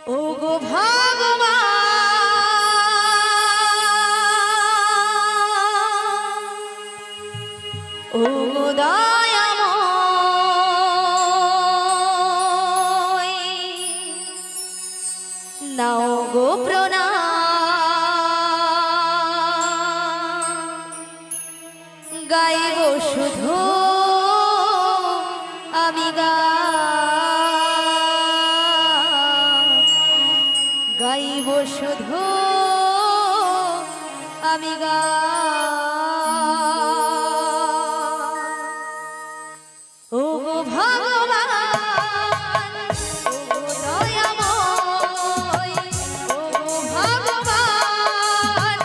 ওগো ভগবান ওগো দয়াময় নাও গো প্রণাম গাইব শুধু আমি গাইব শুধু আমি ওগো ভগবান ওগো দয়াময় ওগো ভগবান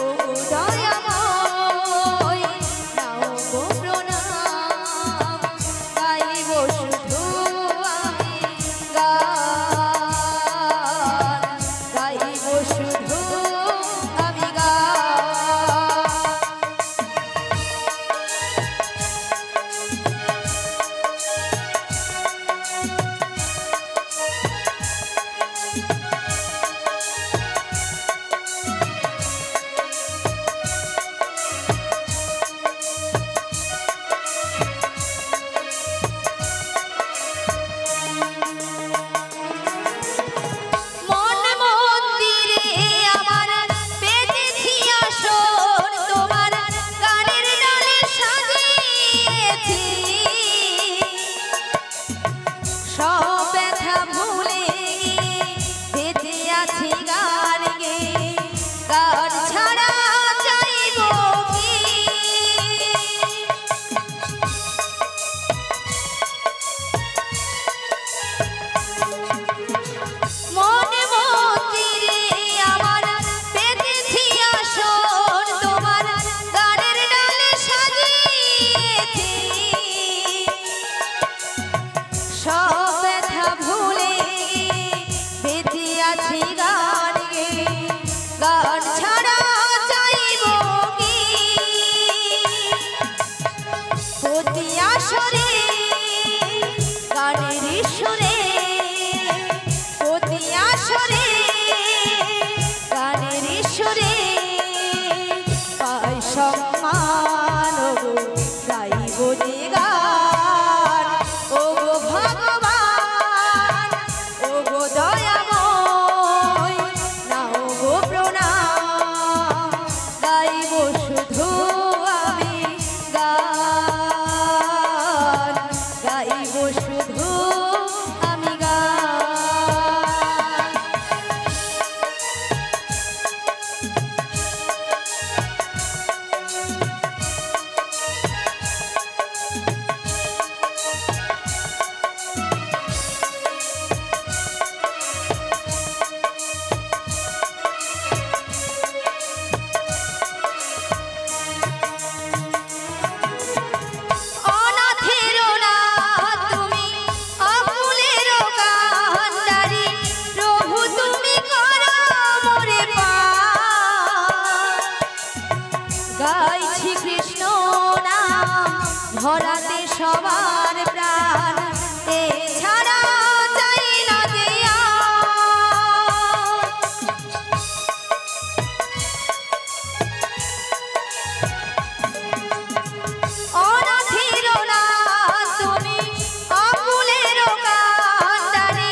ওগো দয়াময় নাও গো প্রণাম গাইব শুধু আমি গাইব শুধু আমি সম্মান গাইব যে গান ওগো ভগবান ওগো দয়াময় নাও গো প্রণাম গাইব শুধু আমি গাইব শুধু আমি গাইছি কৃষ্ণ নাম ভরাতে সবার প্রাণ এছাড়া চাই না দিয়া অনাথের না তুমি অকুলের কান্ডারি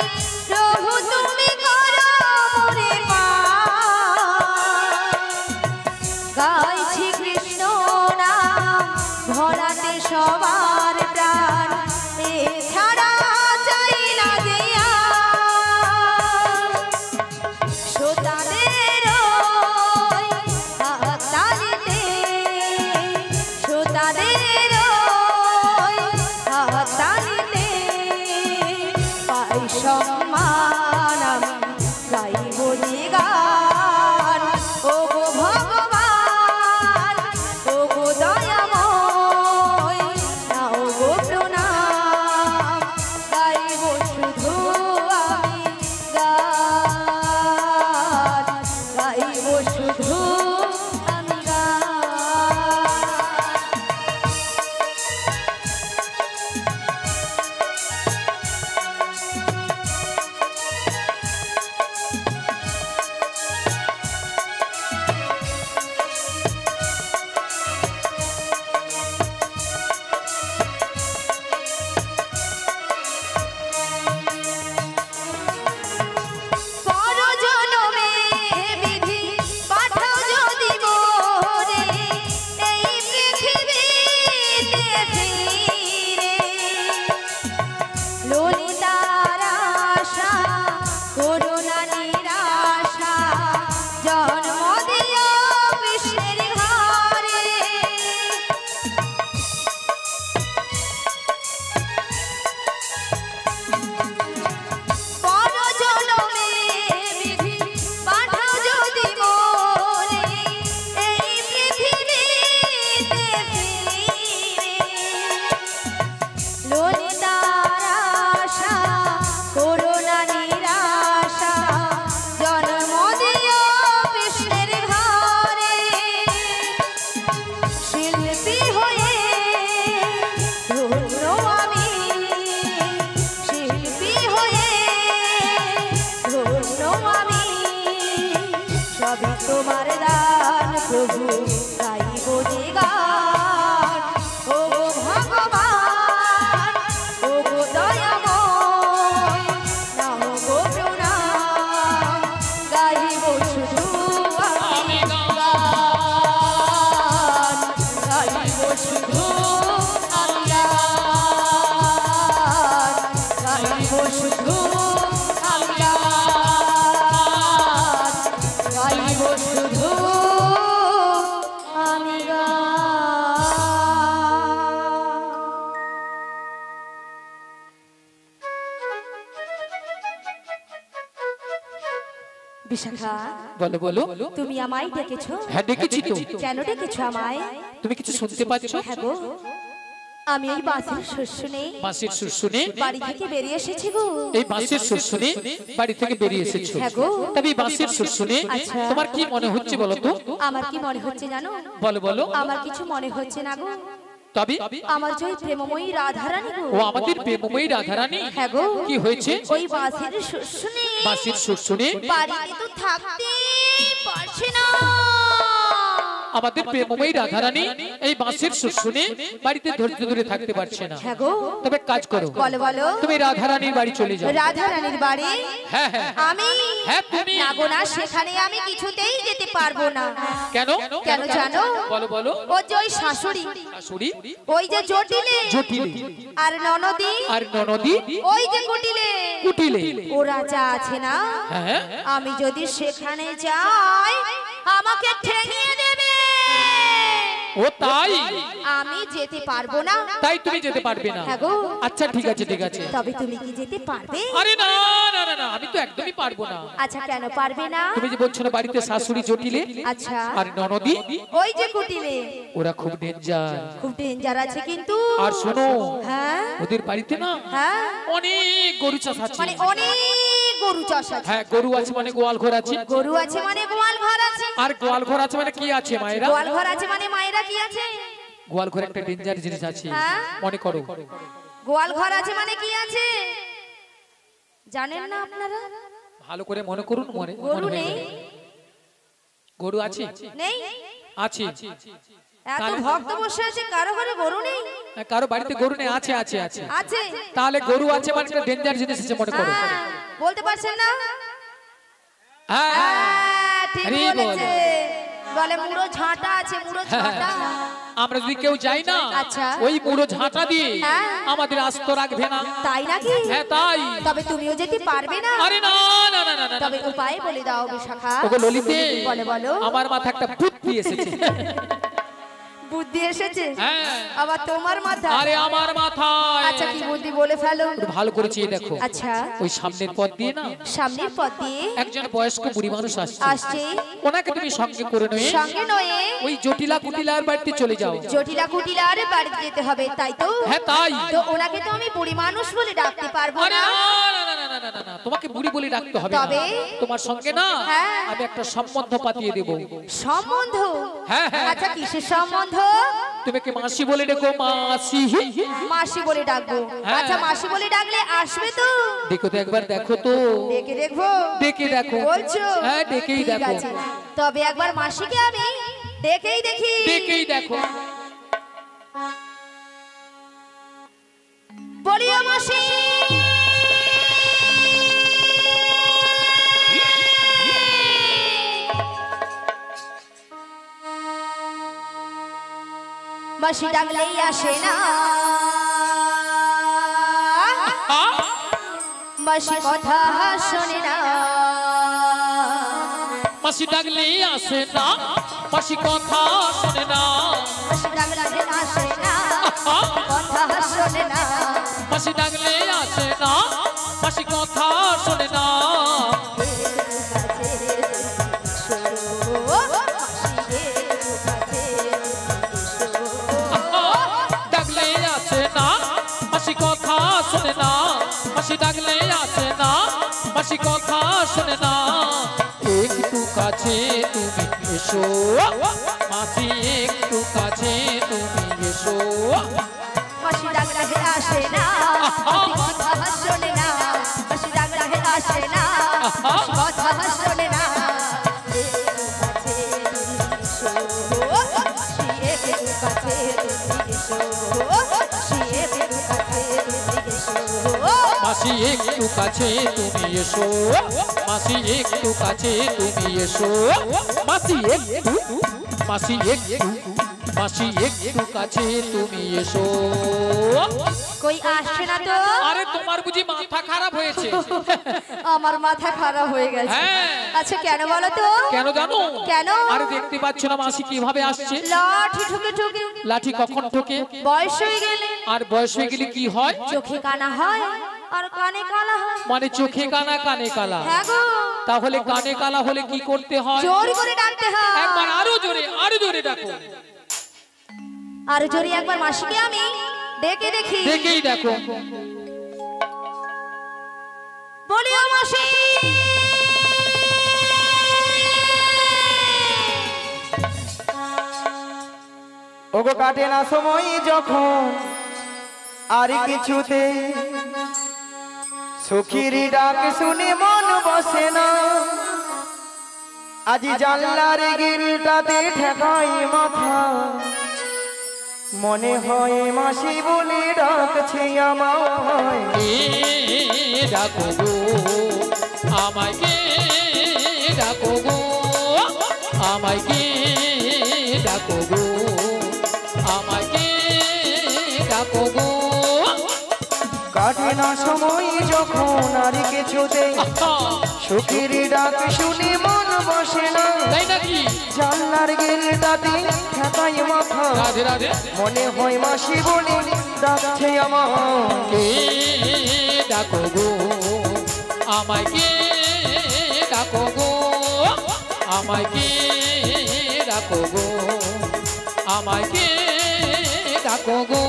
প্রভু তুমি করো মোরে গাইছি কৃষ্ণ নাম ভরাতে সবার প্রাণ এছাড়া চাই না দিয়া শ্রোতাদের হাততালিতে শ্রোতাদের হাততালিতে পাই সম্মান আমি গাইব যে গান ওগো ভগবান ওগো দয়াময় নাও গো প্রণাম গাইব শুধু আমি গাইব শুধু আমি তোমার দান প্রভু গাইব যে গান ও গো ভগবান ও গো দয়াময় নাও গো প্রণাম গাইব শুধু আমি গান গাইব শুধু আমি গান গাইব শুধু আমি গান গাইব শুধু আমি বিশাখা বলো বলো তুমি আমায় ডেকেছো? হ্যাঁ ডেকেছি তো। কেন ডেকেছো আমায়? তুমি কিছু শুনতে পাচ্ছ? হ্যাঁ গো, আমি এই বাঁশির সুর শুনে বাঁশির সুর শুনে বাড়ি থেকে বেরিয়ে এসেছি গো। এই বাঁশির সুর শুনে বাড়ি থেকে বেরিয়ে এসেছো? হ্যাঁ গো। তবে এই বাঁশির সুর শুনে আচ্ছা। তোমার কি মনে হচ্ছে বলো তো? আমার কি মনে হচ্ছে জানো? বলো বলো। আমার কিছু মনে হচ্ছে না গো। তবে আমার যে ওই প্রেমময়ী রাধারানী গো। ও আমাদের প্রেমময়ী রাধারানী। হ্যাঁ গো। কি হয়েছে? ওই বাঁশির সুর শুনে বাঁশির সুর শুনে বাড়িতে তো থাকতে পারছে না। আমাদের প্রেমময়ী রাধারানী এই বাঁশির সুর শুনে বাড়িতে ধৈর্য ধরে থাকতে পারছে না। হ্যাঁ গো। তবে এক কাজ করো, বলো বলো। তুমি রাধারানীর বাড়ি চলে যাও। রাধারানীর বাড়ি? হ্যাঁ হ্যাঁ আমি? হ্যাঁ তুমি। না গো না, সেখানে আমি কিছুতেই যেতে পারবো না। কেন? কেন জানো? বলো বলো। ও যে ওই শাশুড়ি, শাশুড়ি, ওই যে জটিলে, জটিলে, আর ননদি, আর ননদি, ওই যে কুটিলে, কুটিলে, ওরা যা আছে না, হ্যাঁ আমি যদি সেখানে যাই আমাকে ঠেঙিয়ে দেবে। ও তাই? আমি যেতে পারবো না। তাই তুমি যেতে পারবে না? হ্যাঁ গো। আচ্ছা ঠিক আছে ঠিক আছে। তবে তুমি কি যেতে পারবে? আরে না না না না, আমি তো একদমই পারবো না। আচ্ছা কেন পারবে না? তুমি যে বলছো না বাড়িতে শাশুড়ি জটিলে আচ্ছা আর ননদি, ওই যে কুটিলে, ওরা খুব ডেঞ্জার। খুব ডেঞ্জার আছে কিন্তু। আর শোনো, হ্যাঁ ওদের বাড়িতে না হ্যাঁ অনেক গরু চাষ আছে। মানে অনেক গরু চাষ আছে। হ্যাঁ গরু আছে মানে গোয়াল ঘর আছে। গরু আছে মানে গোয়াল ঘর আছে। আর গোয়াল ঘর আছে মানে কি আছে মায়েরা? গোয়াল ঘর আছে মানে মায়েরা কি আছে? গোয়াল ঘরে একটা ডেঞ্জার জিনিস আছে, হ্যাঁ? মনে করো। গোয়াল ঘর আছে মানে কি আছে জানেন না আপনারা? ভালো করে মনে করুন, মনে গরু মনে হয়ে নেই? যাবে। গরু আছে? নেই? আছে। এত ভক্ত বসে আছে, কারো ঘরে গরু নেই? হ্যাঁ, কারো বাড়িতে গরু নেই? আছে আছে আছে। আছে। তাহলে গরু আছে মানে একটা ডেঞ্জার জিনিস আছে, মনে করো। হ্যাঁ, বলতে পারছেন না? হ্যাঁ হ্যাঁ, ঠিক আরে বলেছে। বলে মুড়ো ঝাঁটা আছে, মুড়ো ঝাঁটা। আমরা যদি কেউ যাই না, আচ্ছা। ওই মুড়ো ঝাঁটা দিয়ে হ্যাঁ। আমাদের আস্ত রাখবে না। তাই নাকি? হ্যাঁ তাই। তবে তুমিও যেতে পারবে না? আরে না না না না না। তবে উপায় বলে দাও বিশাখা। ওগো ললিতে, বলে বলো। আমার মাথা একটা বুদ্ধি এসেছে। বুদ্ধি এসেছে? হ্যাঁ। আবার তোমার মাথা? আরে আমার মাথায়। আচ্ছা কি বুদ্ধি বলে ফেলো। একটু ভালো করে চেয়ে দেখো। আচ্ছা। ওই সামনের পথ দিয়ে না সামনের পথ দিয়ে একজন বয়স্ক বুড়ি মানুষ আসছে। আসছে। ওনাকে তুমি সঙ্গে করে নিয়ে সঙ্গে নয়ে ওই জটিলা কুটিলার বাড়িতে চলে যাও। জটিলা কুটিলার বাড়িতে যেতে হবে, তাই তো? হ্যাঁ তাই। তো ওনাকে তো আমি বুড়ি মানুষ বলে ডাকতে পারবো আরে না। না না না না না না না, তোমাকে বুড়ি বলে ডাকতে হবে না। তবে? তোমার সঙ্গে না হ্যাঁ। আমি একটা সম্বন্ধ পাতিয়ে দেব। সম্বন্ধ? হ্যাঁ, হ্যাঁ। আচ্ছা কিসের সম্বন্ধ? তুমি কি মাসি বলে ডেকো, মাসি। মাসি বলে ডাকবো? হ্যাঁ। আচ্ছা মাসি বলে ডাকলে আসবে তো? দেখো তো একবার, দেখো তো। ডেকে দেখবো? ডেকে দেখো। বলছো? হ্যাঁ ডেকেই ঠিক দেখো। আছে। তবে একবার মাসিকে আমি ডেকেই দেখি। ডেকেই দেখো। বলিও মাসি। মাসি ডাকলেই আসে না, মাসি কথা শোনে না। মাসি ডাকলে আসে না, মাসি কথা শোনে না। মাসি ডাকলে আসে না, কথা শোনে না। মাসি ডাকলে আসে না, মাসি কথা শোনে না। ডাকলে আসে না, মাসি কথা শোনে না। মাসি ডাকলে আসে না, মাসি কথা শোনে না। একটু কাছে তুমি এসো মাসি, একটু কাছে তুমি এসো। মাসি ডাকলে আসে না, কথা শোনে না। মাসি ডাকলে আসে না, কথা শোনে না। মাসি একটু কাছে তুমি এসো মাসি একটু কাছে তুমি এসো মাসি একটু মাসি একটু মাসি একটু কাছে তুমি এসো কই আসছে না তো? আরে তোমার বুঝি মাথা খারাপ হয়েছে? আমার মাথা খারাপ হয়ে গেছে। হ্যাঁ। আচ্ছা কেন বলো তো? কেন জানো? কেন? আরে দেখতে পাচ্ছ না মাসি কিভাবে আসছে? লাঠি ঠুকে ঠুকে। লাঠি কখন ঠোকে? বয়স হয়ে গেলে। আর বয়স হয়ে গেলে কি হয়? চোখে কানা হয় আর কানে কালা হয়। মানে চোখে কানা কানে কালা। হ্যাঁ গো। তাহলে কানে কালা হলে কি করতে হয়? জোর করে ডাকতে হয়। একবার আরো জোরে ডাকো। আর জোরে একবার মাসিকে আমি ডেকে দেখি। দেখেই দেখো। বলি ও মাসি। ওগো কাটে না সময় যখন আর কিছুতে সখীর ডাক শুনে মন বসে না আজি জানলার গিলটাতে ঠেকাই মাথা মনে হয় মাসি বলে ডাকছে আমায় ডাকো গো আমায় কে ডাকো গো আমায় কে ডাকো গো আমায় কে ডাকো গো কাটে না সময় যখন আর কিছুতে সখীর ডাক শুনে মন বসে না তাই নাকি? জানলার গিলটাতে ঠেকাই মাথা রাধে রাধে মনে হয় মাসি বলে ডাকছে আমায় ডাকো গো আমায় কে ডাকো গো আমায় কে ডাকো গো আমায় কে ডাকো গো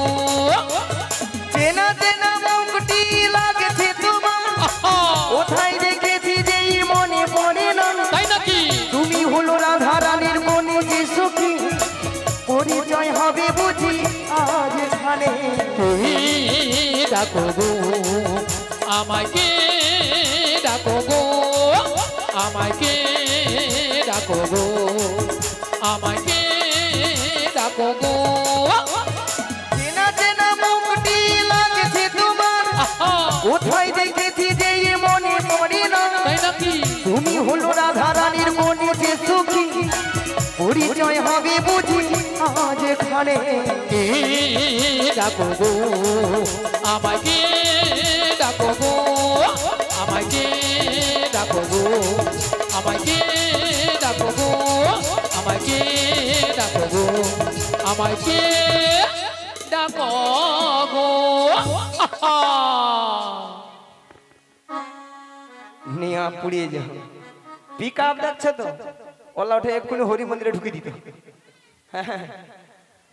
চেনা চেনা মুখটি লাগছে তোমার কোথায় দেখেছি যেই মনে পড়ে না তাই নাকি? তুমি হলো রাধা রানীর মনে যে সখী পরিচয় হবে বুঝি আজ এখানে ডাকো গো আমায় কে ডাকো গো আমায় কে ডাকো গো আমায় কে ডাকো গো চেনা চেনা মুখটি লাগছে তোমার কোথায় দেখেছি যেই মনে পড়ে না তাই নাকি? তুমি হলো রাধা রানীর মনে যে সখী পরিচয় হবে বুঝি আজ এখানে ডাকো গো আমায় কে ডাকো গো আমায় কে ডাকো গো আমায় কে ডাকো গো আমায় কে ডাকো গো আমায় কে ডাকো গো নিয়া পুড়িয়ে যাও পিক আপ দেখছো তো ওলা উঠে এক্ষুনি হরি মন্দিরে ঢুকে দিত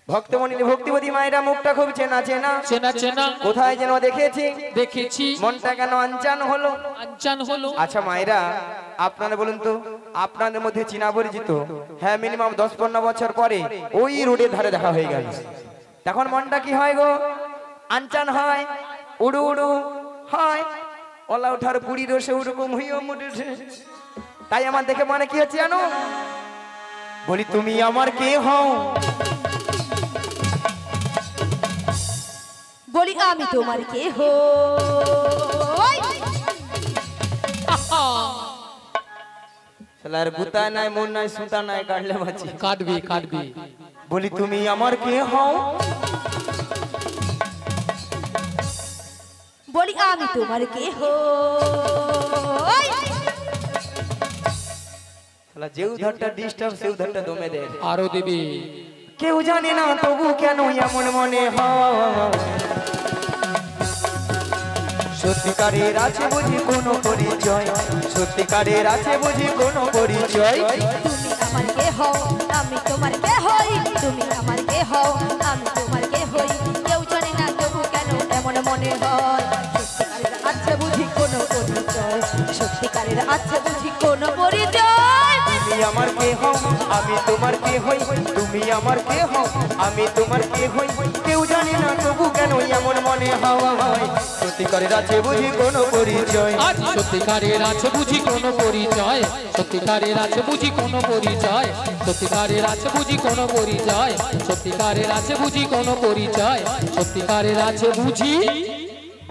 ভক্তমণি ভক্তিবতী মায়েরা মুখটা খুব চেনা চেনা চেনা চেনা কোথায় যেন দেখেছি দেখেছি মনটা কেন আনচান হলো আনচান হলো। আচ্ছা মায়েরা আপনারা বলুন তো আপনাদের মধ্যে চীনা পরিচিত হ্যাঁ মিনিমাম 10-15 বছর পরে ওই রোডের ধারে দেখা হয়ে গেল তখন মনটা কি হয় গো আনচান হয় উড়ু উড়ু হয় ওলা ওঠার পুরী রসে ওরকম হইও মুড়ে তাই আমার দেখে মনে কি হচ্ছে জানো বলি তুমি আমার কে হও বলি আমি তোমার কে হই শালার গুতা নাই মন নাই সুতা নাই কাটলে বাঁচি কাটবি কাটবি বলি তুমি আমার কে হও বলি আমি তোমার কে হই শালা যে উধারটা ডিস্টার্ব সে উধারটা দমে দেয় আরো দেবী কেউ জানে না তবু কেন এমন মনে হয় সত্যিকারের আছে বুঝি কোনো পরিচয় সত্যিকারের আছে বুঝি কোনো পরিচয় তুমি আমার কে হও আমি তোমার কে হই তুমি আমার কে হও আমি তোমার কে হই কেউ জানে না তবু কেন এমন মনে হয় সত্যিকারের আছে বুঝি কোনো পরিচয় সত্যিকারের আছে বুঝি কোনো পরিচয় তুমি আমার কে হও আমি তোমার কে হই তুমি আমার কে হও আমি তোমার কে হই কেউ জানে না তবু কেন এমন মনে হয় সত্যিকারের আছে বুঝি কোনো পরিচয় আজ সত্যিকারের আছে বুঝি কোনো পরিচয় সত্যিকারের আছে বুঝি কোনো পরিচয় সত্যিকারের আছে বুঝি কোনো পরিচয় সত্যিকারের আছে বুঝি কোনো পরিচয় সত্যিকারের আছে বুঝি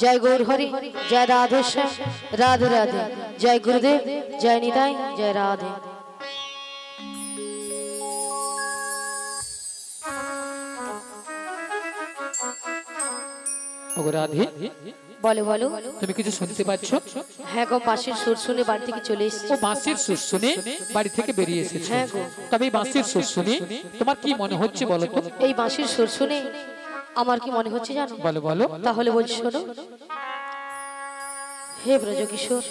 जय गौर हरि, जय राधेश्याम, राधे राधे, जय गुरुदेव, जय निताई, जय राधे। ওগো রাধে, বলো বলো। তুমি কিছু শুনতে পাচ্ছ? হ্যাঁ গো, বাঁশির সুর শুনে বাড়ি থেকে চলে এসেছি। ও বাঁশির সুর শুনে বাড়ি থেকে বেরিয়ে এসেছে। হ্যাঁ গো। তবে এই বাঁশির সুর শুনে তোমার কি মনে হচ্ছে বলো তো? এই বাঁশির সুর শুনে আমার কি মনে হচ্ছে জানো? বলো বলো। তাহলে বলছি শোনো। হে ব্রজ কিশোর,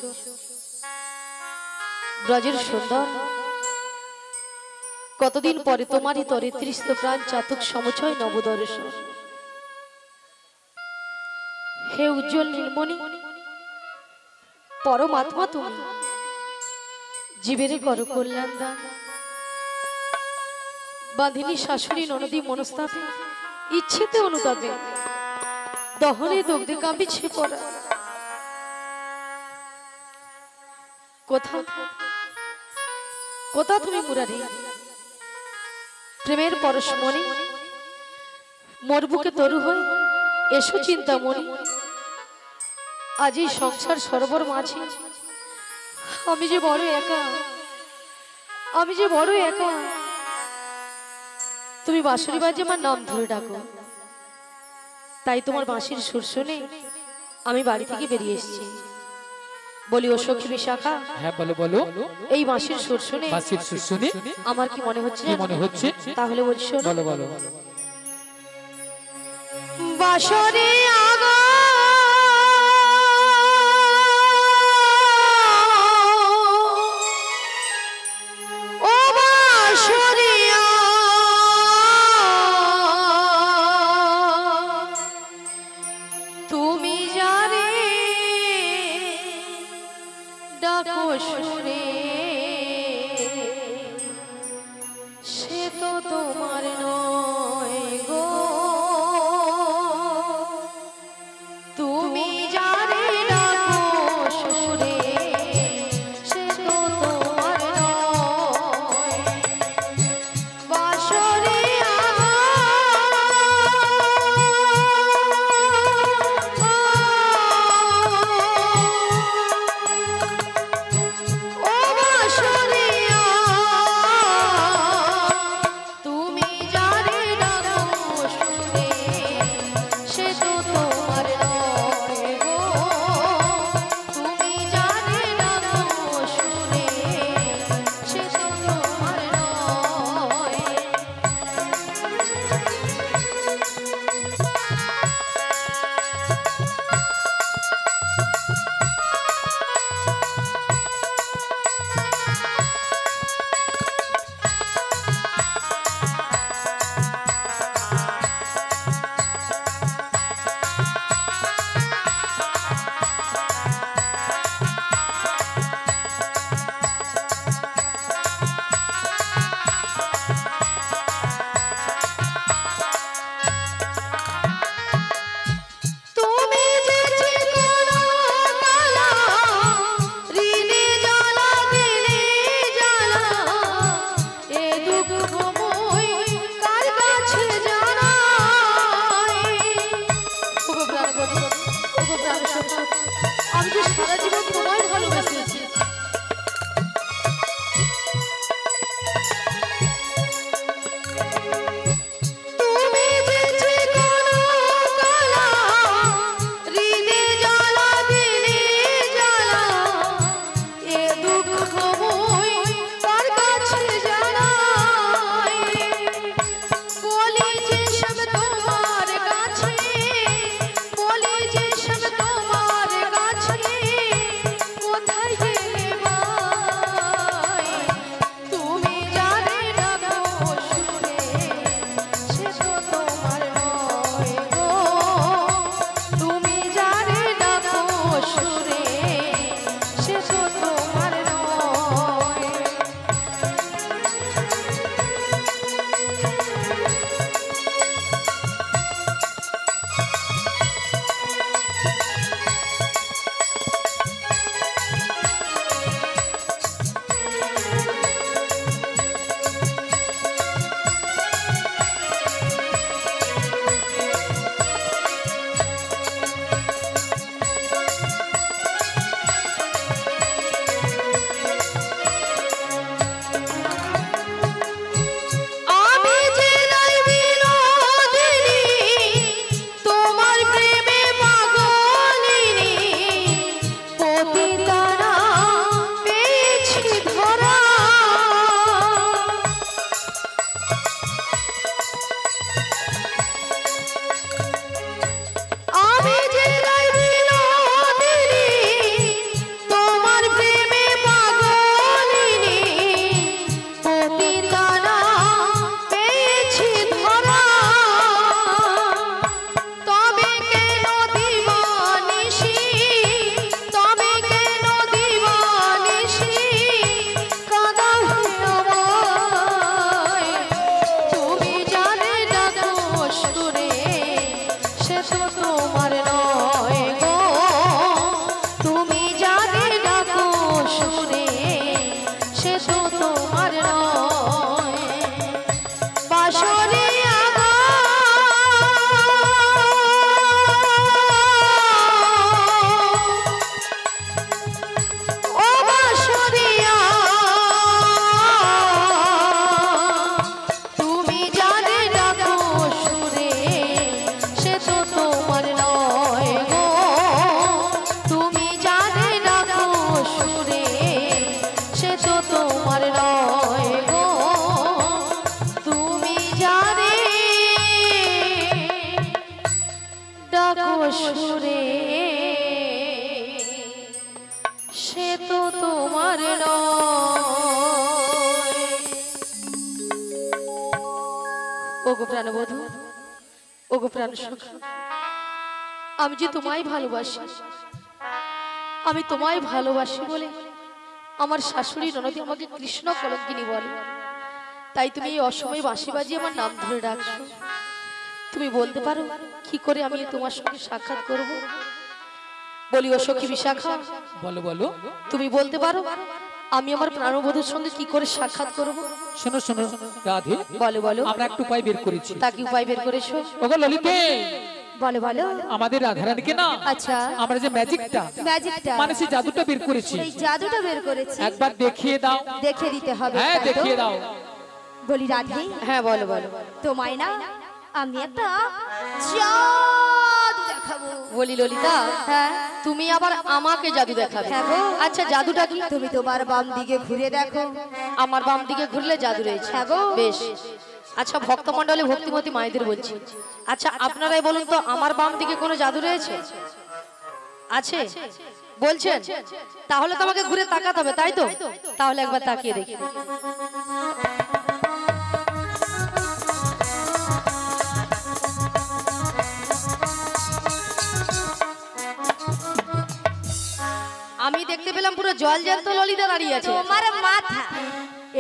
ব্রজের সুন্দর, কতদিন পরে তোমারই তরে তৃষ্ণ প্রাণ চাতক সমচয় নবদর্শন। হে উজ্জ্বল নীলমণি, পরমাত্মা তুমি, জীবের করো কল্যাণ দান। বাঁধিনী শাশুড়ি ননদী মনস্তাপে, ইচ্ছেতে অনুতাপে, দহনে দগ্ধে কাঁপিছে পড়া। কোথা কোথা তুমি মুরারি, প্রেমের পরশমণি, মোর বুকে তরু হয়ে এসো চিন্তামণি। আজ এই সংসার সরোবর মাঝে আমি যে বড় একা, আমি যে বড় একা। তুমি বাঁশরি বাজে আমার নাম ধরে ডাকো, তাই তোমার বাঁশির সুর শুনে আমি বাড়ি থেকে বেরিয়ে এসেছি। বলি ও সখী বিশাখা, হ্যাঁ বলো বলো। এই বাঁশির সুর শুনে বাঁশির সুর শুনে আমার কি মনে হচ্ছে কি জানো? মনে হচ্ছে? তাহলে বলছি শোনো। বলো বলো। বাঁশরি আগো ও বাঁশরিয়া, তুমি জানে ডাকো সুরে, সে তো তোমার নয় গো। তুমি জানে ডাকো সুরে, সে তো তোমার নয়। বাঁশরিয়া ও বাঁশরিয়া, তুমি জানে ডাকো সুরে, সে তো তোমার নয় গো। তুমি জানে ডাকো সুরে, সে তো তোমার নয়। সে তো তোমার নয় বাঁশরি আগো ও বাঁশরিয়া তুমি জানে ডাকো সুরে সে তো তোমার নয় গো তুমি জানে ডাকো সুরে সে তো তোমার নয় গো তুমি জানে ডাকো সুরে সে তো তোমার নয়। ওগো প্রাণবধূ ওগো প্রাণ সখা আমি যে তোমায় ভালোবাসি আমি তোমায় ভালোবাসি বলে আমার শাশুড়ি ননদি আমাকে কৃষ্ণ কলঙ্কিনী বলে তাই তুমি এই অসময়ে বাঁশি বাজিয়ে আমার নাম ধরে ডাকছো তুমি বলতে পারো কি করে আমি তোমার সঙ্গে সাক্ষাৎ করব বলি ও সখী বিশাখা বলো বলো তুমি বলতে পারো আমি আমার প্রাণবধূর সঙ্গে কি করে সাক্ষাৎ করব শোনো শোনো রাধে বলো বলো আমরা একটু উপায় বের করেছি তা কি উপায় বের করেছো ওগো ললিতে বলো বলো আমাদের রাধারানীকে না আচ্ছা আমরা যে ম্যাজিকটা ম্যাজিকটা মানে সেই জাদুটা বের করেছি এই জাদুটা বের করেছি একবার দেখিয়ে দাও দেখে দিতে হবে হ্যাঁ তাই তো? দেখিয়ে দাও বলি রাধে হ্যাঁ বলো বলো তোমায় না আমি একটা জাদু দেখাবো বলি ললিতা হ্যাঁ তুমি আবার আমাকে জাদু দেখাবে হ্যাঁ গো আচ্ছা জাদুটা কি তুমি তোমার বাম দিকে ঘুরে দেখো আমার বাম দিকে ঘুরলে জাদু রয়েছে হ্যাঁ গো বেশ আচ্ছা ভক্তমণ্ডলী ভক্তিমতী মায়েদের বলছি আচ্ছা আপনারাই বলুন তো আমার বাম দিকে কোনো জাদু রয়েছে আছে বলছেন তাহলে তোমাকে ঘুরে তাকাতে হবে তাই তো তাহলে একবার তাকিয়ে দেখি আমি দেখতে পেলাম পুরো জল জ্যান্ত ললিতা দাঁড়িয়ে আছে তোমার মাথা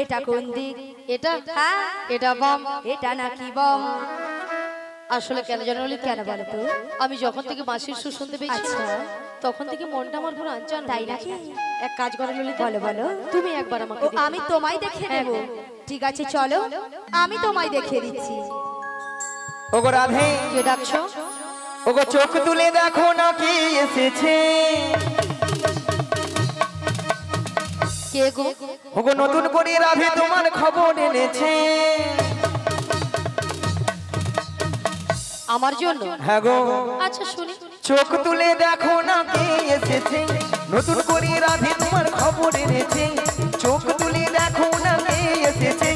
এটা কোন দিক এটা হ্যাঁ এটা বাম এটা নাকি বম আসলে কেন জানো ললিতা কেন বলো তো আমি যখন থেকে বাঁশির সুর শুনতে পেয়েছি আচ্ছা। তখন থেকে মনটা আমার পুরো আনচান তাই নাকি? এক কাজ করো ললিতা বলো, বলো। তুমি একবার আমাকে ও দেখো। আমি তোমায় দেখে হ্যাঁ, দেব হ্যাঁ। ঠিক আছে চলো আমি তোমায় দেখিয়ে দিচ্ছি ওগো রাধে কে ডাকছো ওগো চোখ তুলে দেখো না কি এসেছে কে গো ওগো নতুন করে রাধে তোমার খবর এনেছে আমার জন্য হ্যাঁ গো আচ্ছা শুনি চোখ তুলে দেখো না কে এসেছে নতুন করে রাধে তোমার খবর এনেছে চোখ তুলে দেখো না কে এসেছে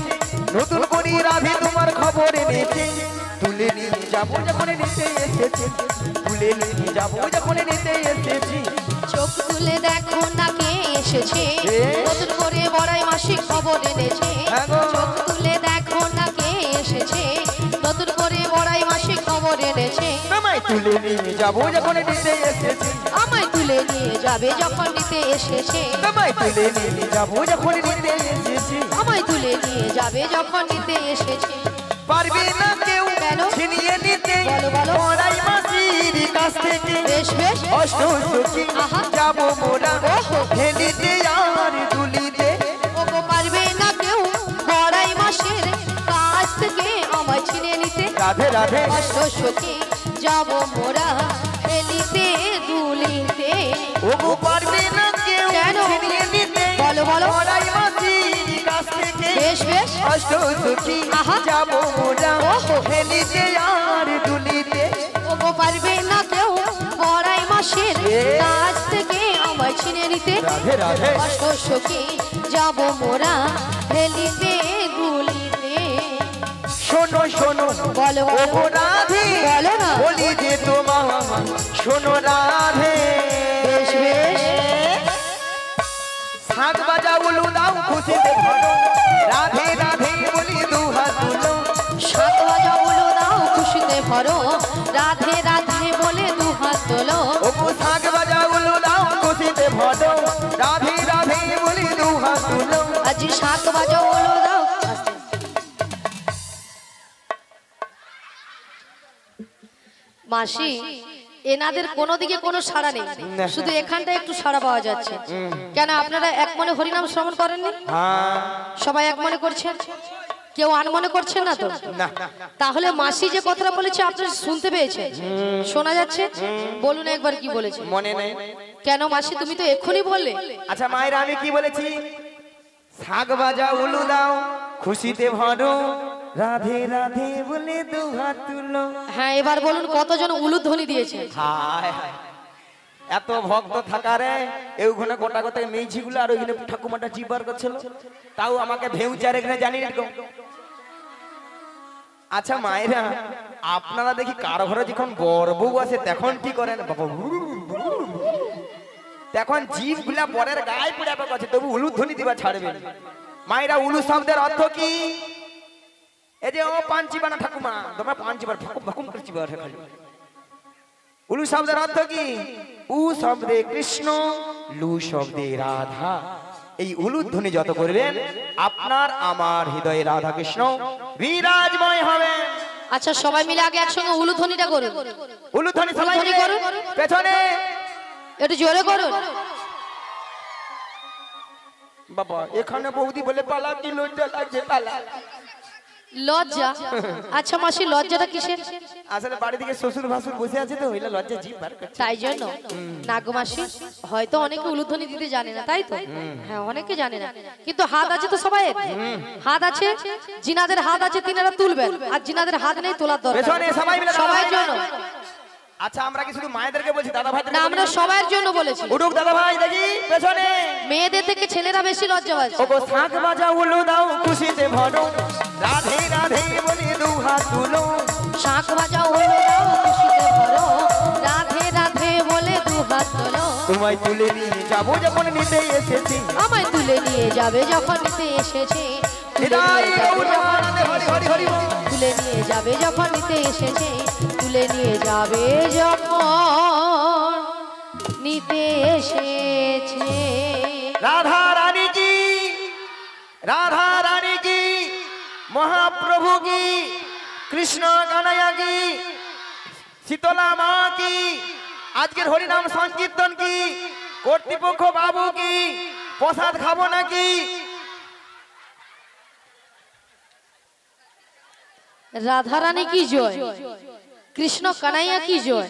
নতুন করে রাধে তোমার খবর এনেছে তুলে নিয়ে যাবো যখন নিতে এসেছে তুলে নিয়ে যাবো যখন নিতে এসেছি চোখ তুলে দেখো না কে এসেছে এ? নতুন করে বড়াই মাসিক খবর এনেছে হ্যাঁ গো। চোখ তুলে দেখো না কে এসেছে নতুন করে বড়াই মাসিক খবর এনেছে আমায় তুলে নিয়ে যাবো যখন নিতে এসেছি আমায় তুলে নিয়ে যাবে যখন নিতে এসেছে আমায় তুলে নিয়ে যাবো যখন নিতে এসেছি আমায় তুলে নিয়ে যাবে যখন নিতে এসেছে পারবে না কেউ কেন? ছিনিয়ে নিতে বলো, বলো। বড়াই মাসির কাছ থেকে বেশ বেশ অষ্ট সখী আহা। যাবো মোরা ওহো। হেলিতে আর দুলিতে ওগো পারবে না কেউ বড়াই মাসের কাছ থেকে আমায় ছিনে নিতে রাধে রাধে অষ্ট সখী যাব মোরা হেলিতে দুলিতে ওগো পারবে না কেউ কেন? ছিনিয়ে নিতে বলো, বলো। বড়াই মাসির কাছ থেকে বেশ বেশ অষ্ট সখী আহা। যাবো মোরা ওহো। হেলিতে আর দুলিতে ওগো পারবে না কেউ বড়াই মাসের এ? কাছ থেকে আমায় ছিনে নিতে রাধে রাধে অষ্ট সখী যাব মোরা হেলিতে গুলিতে শোনো শোনো বলো, বলো। ওগো রাধে বলো না। বলি যে তোমার শোনো রাধে বেশ বেশ শাক বাজা উলু দাও খুশিতে ভরো রাধে রাধে বলি দু হাত তুলো সাত বাজা উলু দাও খুশিতে ভরো রাধে রাধে বলে দু হাত তোলো ওগো শাক বাজা উলু দাও খুশিতে ভরো রাধে রাধে বলি দু হাত তুলো আজ সাত বাজা উলু দাও মাসি এনাদের কোনো দিকে কোনো সাড়া নেই, শুধু এখানটা একটু সাড়া পাওয়া যাচ্ছে। কেন আপনারা এক মনে হরিনাম শ্রবণ করেননি? হ্যাঁ সবাই এক মনে করছেন, কেউ আনমনে করছেন না তো? না তাহলে মাসি যে কথাটা বলেছে আপনারা শুনতে পেয়েছেন? শোনা যাচ্ছে? বলুন একবার কি বলেছে। মনে নেই। কেন মাসি, তুমি তো এক্ষুনি বললে। আচ্ছা মায়েরা আমি কি বলেছি? শাক ভাজা উলু দাও খুশিতে ভরো, রাধে রাধে বলে দু হাত তুলো। হ্যাঁ এবার বলুন কতজন উলুধ্বনি দিয়েছে? হায় হায়, এত ভক্ত থাকারে ওখানে গোটা গোটা মেয়েছিগুলো আর ওইখানে ঠাকুমাটা চিবার করছিল, তাও আমাকে ভেউচার এখানে জানি না। আচ্ছা মায়েরা আপনারা দেখি কারো ঘরে যখন বর বউ আসে তখন কি করেন বাবা? তখন জিভ গুলা বরের গায়ে পুড়ে আছে, তবু উলু ধ্বনি দিবা ছাড়বেন। মায়েরা উলু শব্দের অর্থ কি? এই যে ও পাঞ্চিবা না ঠাকুমা, তোমার পাঞ্চিবার ভাকুম ভাকুম করে চিবা খালি। উলু শব্দের অর্থ কি? উ শব্দে কৃষ্ণ, লু শব্দে রাধা। এই উলু ধ্বনি যত করবেন আপনার আমার হৃদয়ে রাধা কৃষ্ণ বিরাজময় হবে। আচ্ছা সবাই মিলে আগে একসঙ্গে উলুধ্বনিটা করুন। উলুধ্বনি সবাই উলুধ্বনি মিলে করুন। পেছনে একটু জোরে করুন। বাবা এখানে বৌদি বলে পালা কি লজ্জা লাগছে পালা। লজ্জা? আচ্ছা মাসি লজ্জাটা কিসের? আসলে বাড়ি থেকে শ্বশুর ভাসুর বসে আছে তো ওইলা লজ্জা জিভ বার করছে। তাই জন্য না গো মাসি, হয়তো অনেকে উলুধ্বনি দিতে জানে না, তাই তো? হ্যাঁ অনেকে জানে না, কিন্তু হাত আছে তো সবাই। হাত আছে, জিনাদের হাত আছে তিনারা তুলবেন, আর জিনাদের হাত নেই তোলার দরকার পেছনে সবাই মিলে সবার জন্য। আচ্ছা আমরা কি শুধু মায়েদেরকে বলছি, দাদা ভাই না আমরা সবার জন্য বলেছি। উঠুক দাদা ভাই দেখি পেছনে। মেয়েদের থেকে ছেলেরা বেশি লজ্জাবাজ। ওগো শাক ভাজা উলু দাও খুশিতে ভরো, রাধে রাধে বলে দু হাত তুলো। শাক ভাজা উলু দাও খুশিতে ভরো, রাধে রাধে বলে দু হাত তোলো। তোমায় তুলে নিয়ে যাবো যখন নিতে এসেছি, আমায় তুলে নিয়ে যাবে যখন নিতে এসেছে। হৃদয় গৌর আনন্দে হরি হরি হরি বল। তুলে নিয়ে যাবে যখন নিতে এসেছে, তুলে নিয়ে যাবে যখন নিতে এসেছে। রাধা রানী কি, রাধা রানী কি, মহাপ্রভু কি, কৃষ্ণ কানাইয়া কি, শীতলা মা কি, আজকের হরিনাম সংকীর্তন কি, কর্তৃপক্ষ বাবু কি, প্রসাদ খাবো নাকি? রাধারানী কি জয়, কৃষ্ণ কানাইয়া কি জয়,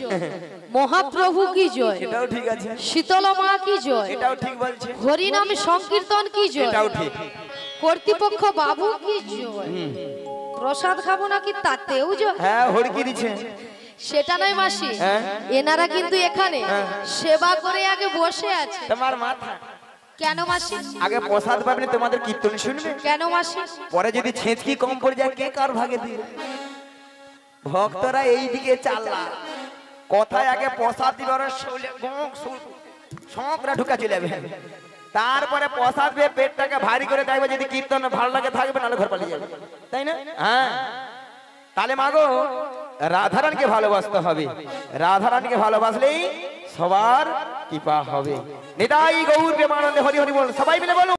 মহাপ্রভু কি জয়, এটাও ঠিক আছে, শীতলা মা কি জয়, এটাও ঠিক বলছে, হরিনাম সংকীর্তন কি জয়, এটাও ঠিক, কর্তৃপক্ষ বাবু কি জয়, প্রসাদ খাবো নাকি তাতেও জয়। হ্যাঁ হড়কি দিচ্ছে। সেটা নয় মাসি, হ্যাঁ? এনারা কিন্তু এখানে সেবা করে আগে বসে আছে। তোমার মাথা কেন মাসি? আগে প্রসাদ পাবেন তোমাদের কীর্তন শুনবে, কেন মাসি? পরে যদি ছেঁচকি কম পড়ে যায় কে কার ভাগে দিবে? ভক্তরা এইদিকে চাল্লা, কথায় আগে প্রসাদ দিবার শখরা ঢুকা চলে যাবে, তারপরে প্রসাদ পেয়ে পেটটাকে ভারী করে দেখবে, যদি কীর্তন ভালো লাগে থাকবে, নাহলে ঘর পালিয়ে যাবে, তাই না? হ্যাঁ তাহলে মাগো রাধারানীকে ভালোবাসতে হবে, রাধারানীকে ভালোবাসলেই সবার কৃপা হবে। নিতাই গৌর প্রেমানন্দে হরি হরি বল, সবাই মিলে বলো।